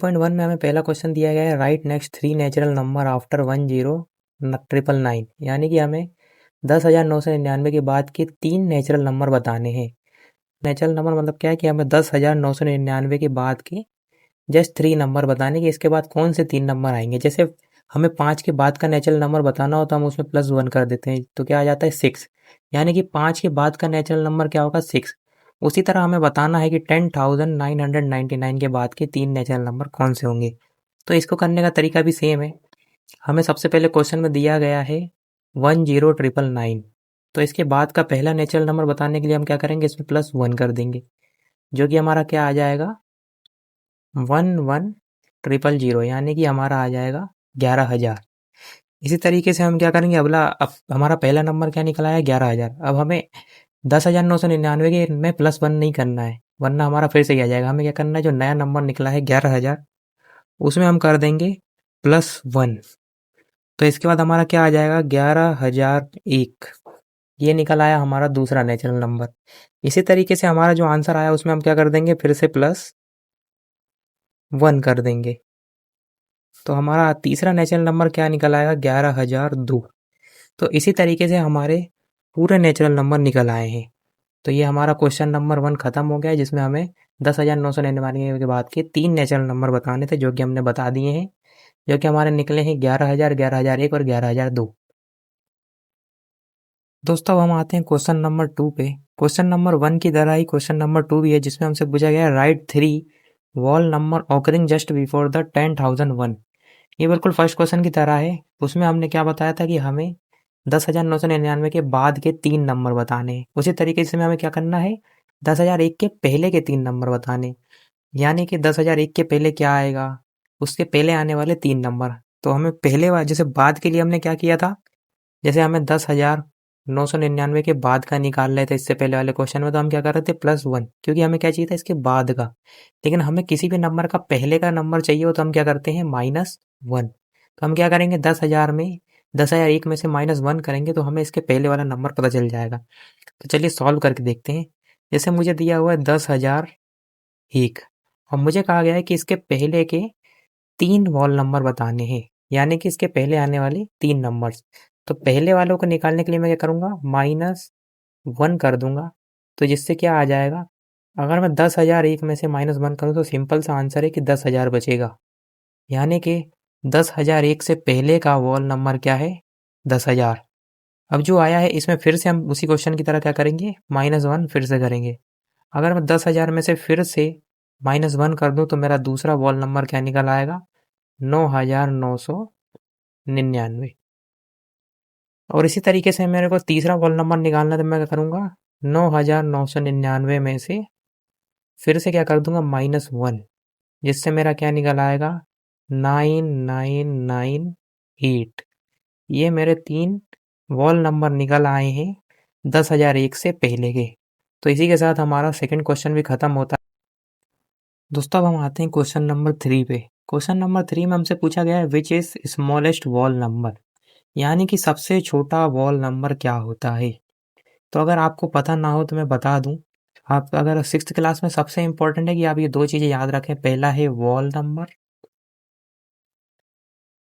2.1 में हमें पहला क्वेश्चन दिया गया है right next 3 natural number after 10,999 यानी कि हमें 10,999 के बाद के 3 नेचुरल नंबर बताने हैं। नेचुरल नंबर मतलब क्या है कि हमें 10,999 के बाद के जस्ट 3 नंबर बताने कि इसके बाद कौन से 3 नंबर आएंगे। जैसे हमें 5 के बाद का नेचुरल नंबर बताना हो तो हम उसमें +1 कर देते हैं, तो क्या आ जाता है 6, यानी कि 5 के बाद का नेचुरल नंबर क्या होगा 6। उसी तरह हमें बताना है कि 10,999 के बाद के 3 नेचुरल नंबर कौन से होंगे। तो इसको करने का तरीका भी सेम है। हमें सबसे पहले क्वेश्चन में दिया गया है 10,999, तो इसके बाद का पहला नेचुरल नंबर बताने के लिए हम क्या करेंगे, इसमें +1 कर देंगे, जो कि हमारा क्या आ जाएगा 11,000, यानी कि हमारा आ जाएगा 11,000। इसी तरीके से हम क्या करेंगे, अब हमारा पहला नंबर क्या निकला है 11,000। अब हमें 10,999 के में +1 नहीं करना है, वरना हमारा फिर से क्या जाएगा। हमें क्या करना है, जो नया नंबर निकला है 11,000 उसमें हम कर देंगे +1। तो इसके बाद हमारा क्या आ जाएगा 11,001। ये निकल आया हमारा दूसरा नेचुरल नंबर। इसी तरीके से हमारा जो आंसर आया उसमें हम क्या कर देंगे, फिर से +1 कर देंगे। तो हमारा तीसरा नेचुरल नंबर क्या निकल आएगा 11,002। तो इसी तरीके से हमारे पूरे नेचुरल नंबर निकल आए हैं। तो ये हमारा क्वेश्चन नंबर 1 खत्म हो गया है, जिसमें हमें 10,999 के बाद के 3 नेचुरल नंबर बताने थे, जो कि हमने बता दिए हैं, जो कि हमारे निकले हैं 11,000, 11,001 और 11,002। दोस्तों अब हम आते हैं क्वेश्चन नंबर 2 पे। क्वेश्चन नंबर 1 की तरह ही क्वेश्चन नंबर 2 भी है, जिसमें हमसे पूछा गया है right 3 wall number occurring just before the 10,001। ये बिल्कुल फर्स्ट क्वेश्चन की तरह है। उसमें हमने क्या बताया था कि हमें 10,999 के बाद के 3 नंबर बताने हैं। उसी तरीके से हमें क्या करना है, 10,001 के पहले के 3 नंबर बताने, यानी कि 10,001 के पहले क्या आएगा, उसके पहले आने वाले 3 नंबर। तो हमें पहले जैसे बाद के लिए हमने क्या किया था, जैसे हमें 10,999 के बाद का निकाल रहे थे इससे पहले वाले क्वेश्चन में, तो हम क्या कर रहे थे +1, क्योंकि हमें क्या चाहिए था इसके बाद का। लेकिन हमें किसी भी नंबर का पहले का नंबर चाहिए हो तो हम क्या करते हैं -1। तो हम क्या करेंगे 10,001 में से -1 करेंगे तो हमें इसके पहले वाला नंबर पता चल जाएगा। तो चलिए सॉल्व करके देखते हैं। जैसे मुझे दिया हुआ है 10,001 और मुझे कहा गया है कि इसके पहले के 3 वॉल नंबर बताने हैं, यानी कि इसके पहले आने वाले 3 नंबर्स। तो पहले वालों को निकालने के लिए मैं क्या करूँगा, -1 कर दूंगा, तो जिससे क्या आ जाएगा, अगर मैं 10,001 में से -1 करूँ तो सिंपल सा आंसर है कि 10,000 बचेगा, यानी कि 10,001 से पहले का वॉल नंबर क्या है 10,000। अब जो आया है इसमें फिर से हम उसी क्वेश्चन की तरह क्या करेंगे, -1 फिर से करेंगे। अगर मैं 10,000 में से फिर से -1 कर दूं तो मेरा दूसरा वॉल नंबर क्या निकल आएगा 9,999। और इसी तरीके से मेरे को तीसरा वॉल नंबर निकालना है, तो मैं क्या करूँगा 9,999 में से फिर से क्या कर दूंगा -1, जिससे मेरा क्या निकल आएगा 9,998। ये मेरे 3 वॉल नंबर निकल आए हैं 10,001 से पहले के। तो इसी के साथ हमारा सेकंड क्वेश्चन भी खत्म होता है। दोस्तों अब हम आते हैं क्वेश्चन नंबर 3 पे। क्वेश्चन नंबर 3 में हमसे पूछा गया है which is smallest wall number, यानी कि सबसे छोटा वॉल नंबर क्या होता है। तो अगर आपको पता ना हो तो मैं बता दूं, आप अगर 6th क्लास में सबसे इंपॉर्टेंट है कि आप ये 2 चीज़ें याद रखें। पहला है वॉल नंबर,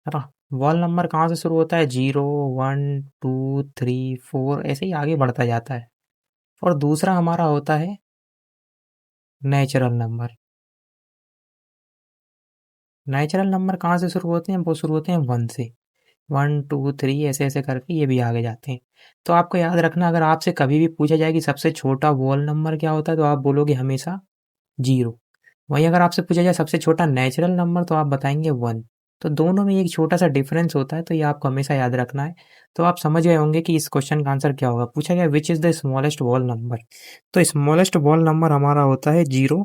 है ना। वॉल नंबर कहाँ से शुरू होता है, 0, 1, 2, 3, 4 ऐसे ही आगे बढ़ता जाता है। और दूसरा हमारा होता है नेचुरल नंबर। नेचुरल नंबर कहाँ से शुरू होते हैं, वो शुरू होते हैं 1 से। 1, 2, 3 ऐसे ऐसे करके ये भी आगे जाते हैं। तो आपको याद रखना, अगर आपसे कभी भी पूछा जाए कि सबसे छोटा वॉल नंबर क्या होता है तो आप बोलोगे हमेशा 0। वहीं अगर आपसे पूछा जाए सबसे छोटा नेचुरल नंबर तो आप बताएंगे 1। तो दोनों में एक छोटा सा डिफरेंस होता है, तो ये आपको हमेशा याद रखना है। तो आप समझ गए होंगे कि इस क्वेश्चन का आंसर क्या होगा। पूछा गया which is the smallest wall number, तो स्मॉलेस्ट वॉल नंबर हमारा होता है 0,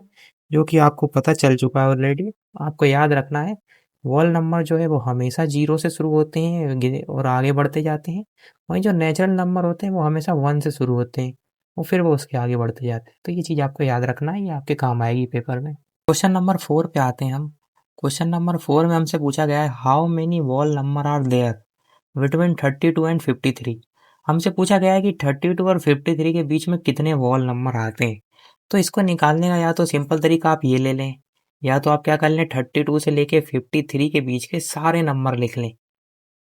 जो कि आपको पता चल चुका है ऑलरेडी। आपको याद रखना है वॉल नंबर जो है वो हमेशा 0 से शुरू होते हैं और आगे बढ़ते जाते हैं। वहीं जो नेचुरल नंबर होते हैं वो हमेशा 1 से शुरू होते हैं और फिर वो उसके आगे बढ़ते जाते हैं। तो ये चीज़ आपको याद रखना है, ये आपके काम आएगी पेपर में। क्वेश्चन नंबर 4 पे आते हैं हम। क्वेश्चन नंबर 4 में हमसे पूछा गया है how many wall number are there between 32 and 53। हमसे पूछा गया है कि 32 और 53 के बीच में कितने वॉल नंबर आते हैं। तो इसको निकालने का या तो सिंपल तरीका आप ये ले लें या तो आप क्या कर लें 32 से लेके 53 के बीच के सारे नंबर लिख लें,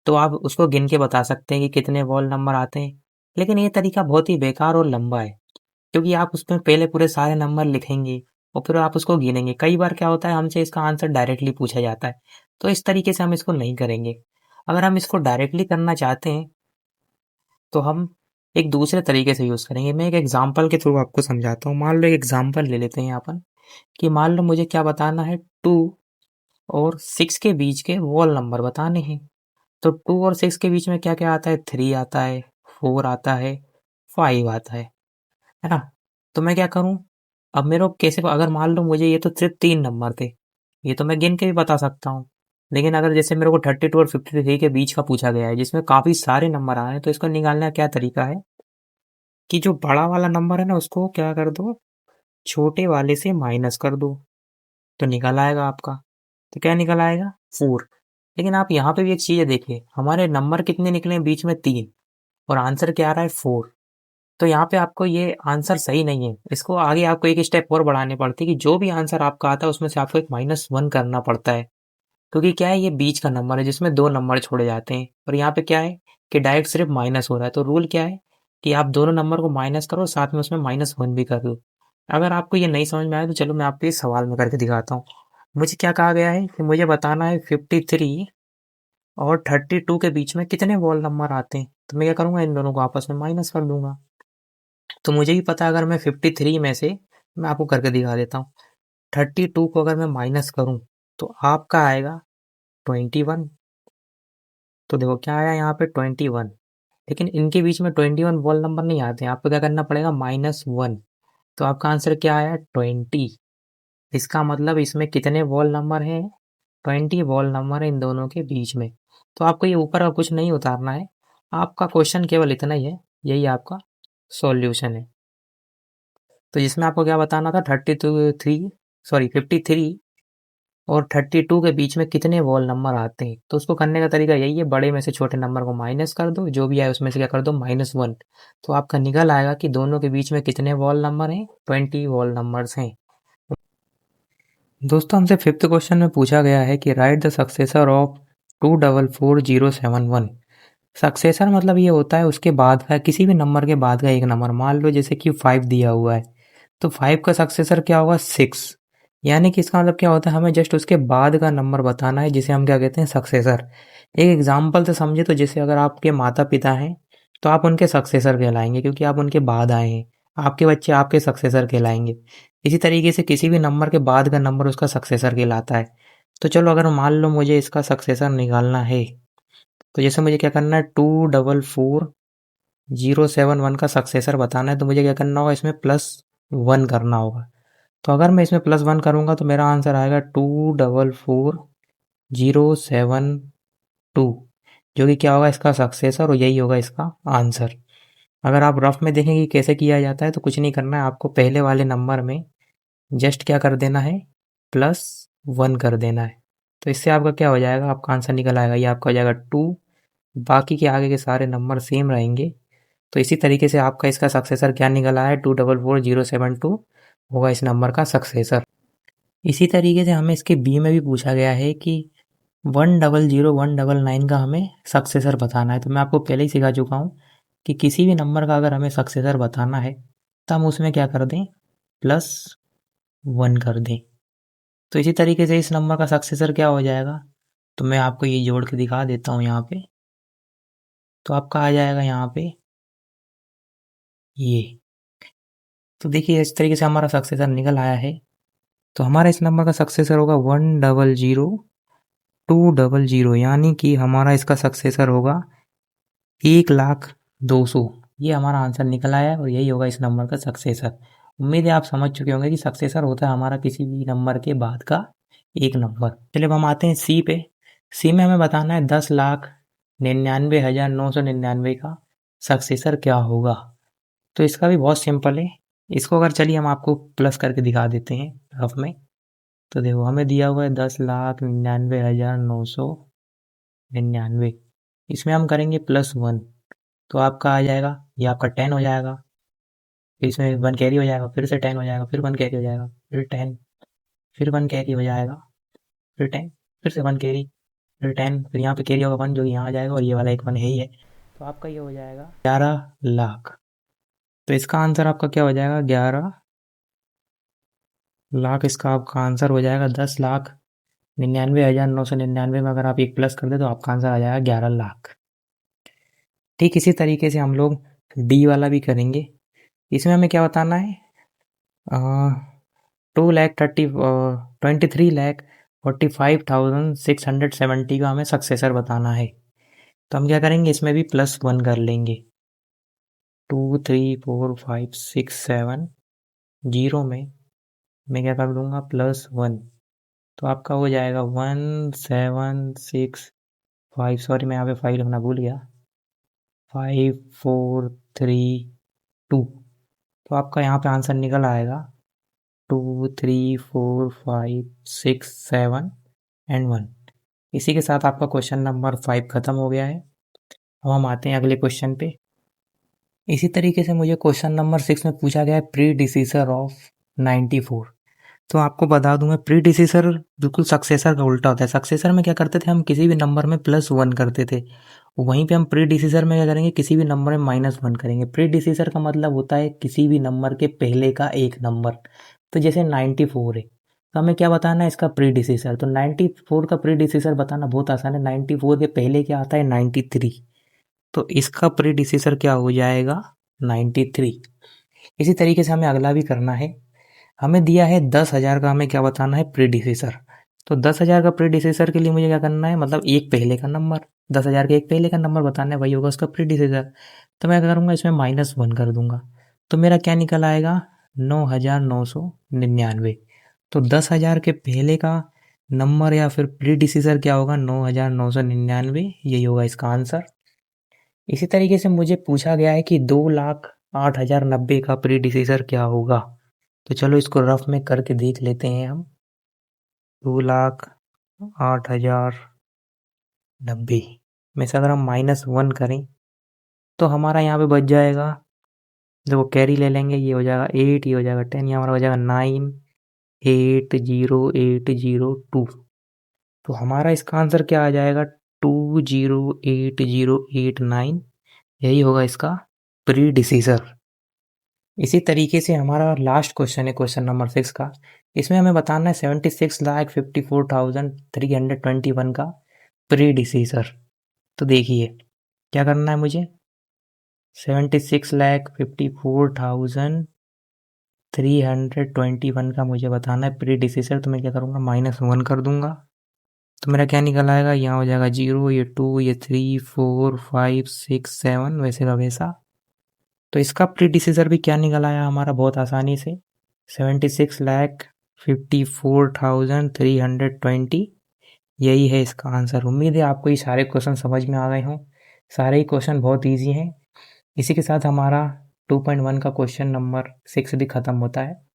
तो आप उसको गिन के बता सकते हैं कि कितने वॉल नंबर आते हैं। लेकिन ये तरीका बहुत ही बेकार और लंबा है, क्योंकि आप उसमें पहले पूरे सारे नंबर लिखेंगे और फिर आप उसको गिनेंगे। कई बार क्या होता है, हमसे इसका आंसर डायरेक्टली पूछा जाता है, तो इस तरीके से हम इसको नहीं करेंगे। अगर हम इसको डायरेक्टली करना चाहते हैं तो हम एक दूसरे तरीके से यूज़ करेंगे। मैं एक एग्जांपल के थ्रू आपको समझाता हूँ। मान लो एक एग्जांपल ले लेते हैं यहाँ पर, कि मान लो मुझे क्या बताना है, 2 और 6 के बीच के वॉल नंबर बताने हैं। तो 2 और 6 के बीच में क्या-क्या आता है, 3 आता है, 4 आता है, 5 आता है ना? तो मैं क्या करूँ, अब मेरे को कैसे, अगर मान लो मुझे ये तो सिर्फ 3 नंबर थे, ये तो मैं गिन के भी बता सकता हूँ। लेकिन अगर जैसे मेरे को 32 और 53 के बीच का पूछा गया है, जिसमें काफ़ी सारे नंबर आ रहे हैं, तो इसको निकालने का क्या तरीका है कि जो बड़ा वाला नंबर है ना, उसको क्या कर दो, छोटे वाले से माइनस कर दो, तो निकल आएगा आपका। तो क्या निकल आएगा, 4। लेकिन आप यहाँ पे भी एक चीज़ देखिए, हमारे नंबर कितने निकले हैं बीच में, 3, और आंसर क्या आ रहा है, 4। तो यहाँ पे आपको ये आंसर सही नहीं है। इसको आगे आपको एक स्टेप और बढ़ाने पड़ती है कि जो भी आंसर आपका आता है उसमें से आपको एक -1 करना पड़ता है। क्योंकि क्या है, ये बीच का नंबर है जिसमें 2 नंबर छोड़े जाते हैं, और यहाँ पे क्या है कि डायरेक्ट सिर्फ माइनस हो रहा है। तो रूल क्या है कि आप दोनों नंबर को माइनस करो, साथ में उसमें -1 भी कर दो। अगर आपको ये नहीं समझ में आया तो चलो मैं आपको ये सवाल में करके दिखाता हूँ। मुझे क्या कहा गया है कि मुझे बताना है 53 और 32 के बीच में कितने वॉल नंबर आते हैं। तो मैं क्या करूँगा, इन दोनों को आपस में माइनस कर दूंगा। तो मुझे भी पता है, अगर मैं 53 में से, मैं आपको करके दिखा देता हूँ, 32 को अगर मैं माइनस करूँ तो आपका आएगा 21। तो देखो क्या आया यहाँ पे, 21। लेकिन इनके बीच में 21 वॉल नंबर नहीं आते हैं, आपको क्या करना पड़ेगा, -1। तो आपका आंसर क्या आया, 20। इसका मतलब इसमें कितने वॉल नंबर हैं, 20 वॉल नंबर है इन दोनों के बीच में। तो आपको ये ऊपर का कुछ नहीं उतारना है, आपका क्वेश्चन केवल इतना ही है, यही आपका सॉल्यूशन है। तो जिसमें आपको क्या बताना था, 53 और 32 के बीच में कितने वॉल नंबर आते हैं। तो उसको करने का तरीका यही है, बड़े में से छोटे नंबर को माइनस कर दो, जो भी आए उसमें से क्या कर दो, -1। तो आपका निकल आएगा कि दोनों के बीच में कितने वॉल नंबर हैं, 20 वॉल नंबर्स हैं। दोस्तों, हमसे 5th क्वेश्चन में पूछा गया है कि right the successor of 244071। Successor मतलब ये होता है उसके बाद का, किसी भी नंबर के बाद का एक नंबर। मान लो जैसे कि 5 दिया हुआ है, तो 5 का सक्सेसर क्या होगा, 6। यानी कि इसका मतलब क्या होता है, हमें जस्ट उसके बाद का नंबर बताना है, जिसे हम क्या कहते हैं, सक्सेसर। एक एग्जाम्पल से समझे तो, जैसे अगर आपके माता पिता हैं तो आप उनके सक्सेसर कहलाएंगे, क्योंकि आप उनके बाद आए हैं। आपके बच्चे आपके सक्सेसर कहलाएंगे। इसी तरीके से किसी भी नंबर के बाद का नंबर उसका सक्सेसर कहलाता है। तो चलो, अगर मान लो मुझे इसका सक्सेसर निकालना है, तो जैसे मुझे क्या करना है, 244071 का सक्सेसर बताना है, तो मुझे क्या करना होगा, इसमें +1 करना होगा। तो अगर मैं इसमें +1 करूँगा तो मेरा आंसर आएगा 244072, जो कि क्या होगा, इसका सक्सेसर, और यही होगा इसका आंसर। अगर आप रफ में देखें कि कैसे किया जाता है, तो कुछ नहीं करना है, आपको पहले वाले नंबर में जस्ट क्या कर देना है, +1 कर देना है। तो इससे आपका क्या हो जाएगा, आपका आंसर निकल आएगा, ये आपका हो जाएगा 2। बाकी के आगे के सारे नंबर सेम रहेंगे। तो इसी तरीके से आपका इसका सक्सेसर क्या निकल आया है, 244072 होगा इस नंबर का सक्सेसर। इसी तरीके से हमें इसके बी में भी पूछा गया है कि 100199 का हमें सक्सेसर बताना है। तो मैं आपको पहले ही सिखा चुका हूँ कि किसी भी नंबर का अगर हमें सक्सेसर बताना है, तो हम उसमें क्या कर दें, +1 कर दें। तो इसी तरीके से इस नंबर का सक्सेसर क्या हो जाएगा, तो मैं आपको ये जोड़ के दिखा देता हूँ यहाँ पे। तो आपका आ जाएगा यहाँ पे ये। तो देखिए, इस तरीके से हमारा सक्सेसर निकल आया है। तो हमारा इस नंबर का सक्सेसर होगा 100200, यानी कि हमारा इसका सक्सेसर होगा 1,02,000। ये हमारा आंसर निकल आया है, और यही होगा इस नंबर का सक्सेसर। उम्मीद है आप समझ चुके होंगे कि सक्सेसर होता है हमारा किसी भी नंबर के बाद का एक नंबर। चलिए अब हम आते हैं सी पे। सी में हमें बताना है 10,99,999 का सक्सेसर क्या होगा। तो इसका भी बहुत सिंपल है। इसको अगर चलिए हम आपको प्लस करके दिखा देते हैं रफ में। तो देखो, हमें दिया हुआ है 10,99,999। इसमें हम करेंगे +1, तो आपका आ जाएगा, ये आपका 10 हो जाएगा। फिर इसमें 1 कैरी हो जाएगा, फिर से 10 हो जाएगा, फिर 1 कैरी हो जाएगा, फिर 10। फिर 1 कैरी हो जाएगा, फिर 10, फिर से 1 कैरी, फिर 10, फिर यहाँ पे कैरी होगा 1 जो यहाँ आ जाएगा, और ये वाला एक 1 है ही है, तो आपका ये हो जाएगा 11 लाख। तो इसका आंसर आपका क्या हो जाएगा, 11 लाख इसका आपका आंसर हो जाएगा। 10,99,999 में अगर आप एक प्लस कर दे तो आपका आंसर आ जाएगा 11 लाख। ठीक इसी तरीके से हम लोग डी वाला भी करेंगे। इसमें हमें क्या बताना है, 23,45,670 का हमें सक्सेसर बताना है। तो हम क्या करेंगे, इसमें भी +1 कर लेंगे। 2 3 4 5 6 7 जीरो में मैं क्या कर दूंगा, +1, तो आपका हो जाएगा 1,7,6,5, सॉरी मैं यहाँ पे 5 लिखना भूल गया, 5 4 3 2, तो आपका यहाँ पे आंसर निकल आएगा 2 3 4 5 6 7 एंड 1। इसी के साथ आपका क्वेश्चन नंबर 5 खत्म हो गया है। अब हम आते हैं अगले क्वेश्चन पे। इसी तरीके से मुझे क्वेश्चन नंबर 6 में पूछा गया है प्रीडिसीसर ऑफ 94। तो आपको बता दूं मैं, प्रीडिसीसर बिल्कुल सक्सेसर का उल्टा होता है। सक्सेसर में क्या करते थे, हम किसी भी नंबर में +1 करते थे, वहीं पे हम प्रीडिसीसर में क्या करेंगे, किसी भी नंबर में -1 करेंगे। प्रीडिसीसर का मतलब होता है किसी भी नंबर के पहले का एक नंबर। तो जैसे 94 है, तो हमें क्या बताना है, इसका प्रीडिसीसर। तो 94 का प्रीडिसीसर बताना बहुत आसान है। 94 के पहले क्या आता है, 93, तो इसका प्रीडिसीसर क्या हो जाएगा, 93। इसी तरीके से हमें अगला भी करना है। हमें दिया है 10,000 का, हमें क्या बताना है, प्रीडिसेसर। तो 10,000 का प्रीडिसेसर के लिए मुझे क्या करना है, मतलब एक पहले का नंबर, 10,000 के एक पहले का नंबर बताना है, वही होगा उसका प्रीडिसेसर। तो मैं क्या करूँगा, इसमें -1 कर दूंगा, तो मेरा क्या निकल आएगा, 9,999। तो 10,000 के पहले का नंबर या फिर प्रीडिसेसर क्या होगा, 9,999, यही होगा इसका आंसर। इसी तरीके से मुझे पूछा गया है कि 2,08,090 का प्रीडिसेसर क्या होगा। तो चलो इसको रफ में करके देख लेते हैं हम। 2,08,090 में से अगर हम -1 करें तो हमारा यहाँ पे बच जाएगा, देखो कैरी ले लेंगे, ये हो जाएगा 8, ये हो जाएगा 10, ये हमारा हो जाएगा 9,80802। तो हमारा इसका आंसर क्या आ जाएगा, 2,08089, यही होगा इसका प्रीडिसीजर। इसी तरीके से हमारा लास्ट क्वेश्चन है, क्वेश्चन नंबर 6 का। इसमें हमें बताना है 76,54,321 का प्रीडिसीजर। तो देखिए क्या करना है मुझे, 76,54,321 का मुझे बताना है प्रीडिसीजर। तो मैं क्या करूँगा, -1 कर दूंगा, तो मेरा क्या निकल आएगा, यहाँ हो जाएगा 0, ये 2, ये 3 4 5 6 7, वैसे का वैसा। तो इसका प्रीडिसीजर भी क्या निकल आया हमारा, बहुत आसानी से 76,54,320, यही है इसका आंसर। उम्मीद है आपको ये सारे क्वेश्चन समझ में आ गए हों। सारे ही क्वेश्चन बहुत इजी हैं। इसी के साथ हमारा 2.1 का क्वेश्चन नंबर 6 भी ख़त्म होता है।